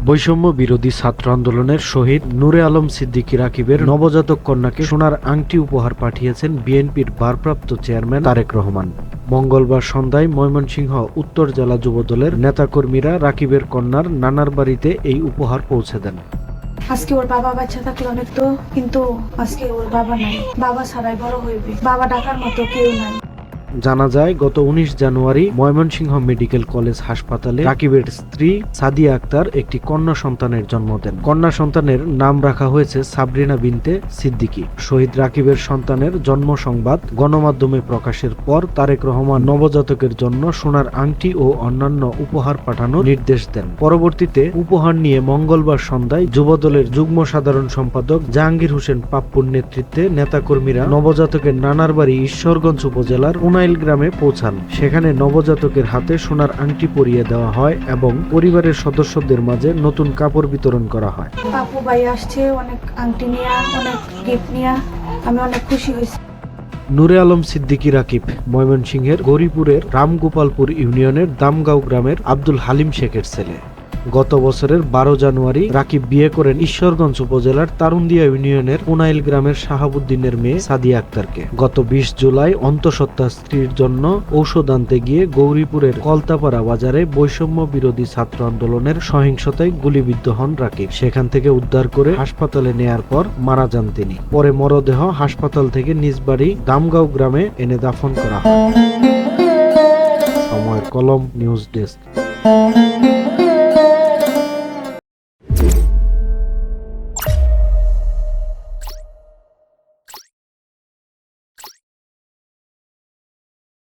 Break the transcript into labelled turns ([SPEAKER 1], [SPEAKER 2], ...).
[SPEAKER 1] বৈষম্য বিরোধী ছাত্র আন্দোলনের শহীদ নূরে আলম সিদ্দিকী রাকিবের নবজাতক কন্যাকে সোনার আংটি উপহার পাঠিয়েছেন বিএনপির ভারপ্রাপ্ত চেয়ারম্যান তারেক রহমান। মঙ্গলবার সন্ধ্যায় ময়মনসিংহ উত্তর জেলা যুবদলের নেতাকর্মীরা রাকিবের কন্যার নানার বাড়িতে এই উপহার পৌঁছে দেন।
[SPEAKER 2] আজকে ওর বাবা বাচ্চা থাকলে অনেক তো, কিন্তু আজকে ওর বাবা নাই। বাবা ছাড়াই বড় হইবে, বাবা ডাকার মতো কেউ নাই।
[SPEAKER 1] জানা যায়, গত 19 জানুয়ারি ময়মনসিংহ মেডিকেল কলেজ হাসপাতালে রাকিবের স্ত্রী সাদিয়া আক্তার একটি কন্যা সন্তানের জন্ম দেন। কন্যা সন্তানের নাম রাখা হয়েছে সাবরিনা বিনতে সিদ্দিকী। শহীদ রাকিবের সন্তানের জন্ম সংবাদ গণমাধ্যমে প্রকাশের পর তারেক রহমান নবজাতকের জন্য সোনার আংটি ও অন্যান্য উপহার পাঠানোর নির্দেশ দেন। পরবর্তীতে উপহার নিয়ে মঙ্গলবার সন্ধ্যায় যুবদলের যুগ্ম সাধারণ সম্পাদক জাহাঙ্গীর হোসেন পাপ্পুর নেতৃত্বে নেতাকর্মীরা নবজাতকের নানার বাড়ি ঈশ্বরগঞ্জ উপজেলার গ্রামে পৌঁছান। সেখানে নবজাতকের হাতে সোনার আংটি পরিয়ে দেওয়া হয় এবং পরিবারের সদস্যদের মাঝে নতুন কাপড় বিতরণ করা হয়।
[SPEAKER 2] পাপু ভাই আসছে অনেক আংটি নিয়ে, অনেক গিফট নিয়ে, আমি অনেক খুশি হয়েছি।
[SPEAKER 1] নূরে আলম সিদ্দিকী রাকিব ময়মনসিংহের গৌরীপুরের রামগোপালপুর ইউনিয়নের দামগাঁও গ্রামের আব্দুল হালিম শেখের ছেলে। গত বছরের 12 জানুয়ারি রাকিব বিয়ে করেন ঈশ্বরগঞ্জ উপজেলার তারুন্দিয়া ইউনিয়নের পুনাইল গ্রামের শাহাবুদ্দিনের মেয়ে সাদিয়া আক্তারকে। গত 20 জুলাই অন্তঃসত্ত্বা স্ত্রীর জন্য ঔষধ আনতে গিয়ে গৌরীপুরের কলতাপাড়া বাজারে বৈষম্য বিরোধী ছাত্র আন্দোলনের সহিংসতায় গুলিবিদ্ধ হন রাকিব। সেখান থেকে উদ্ধার করে হাসপাতালে নেয়ার পর মারা যান তিনি। পরে মরদেহ হাসপাতাল থেকে নিজ বাড়ি দামগাঁও গ্রামে এনে দাফন করা হয়। সময়ের কলম, নিউজ ডেস্ক।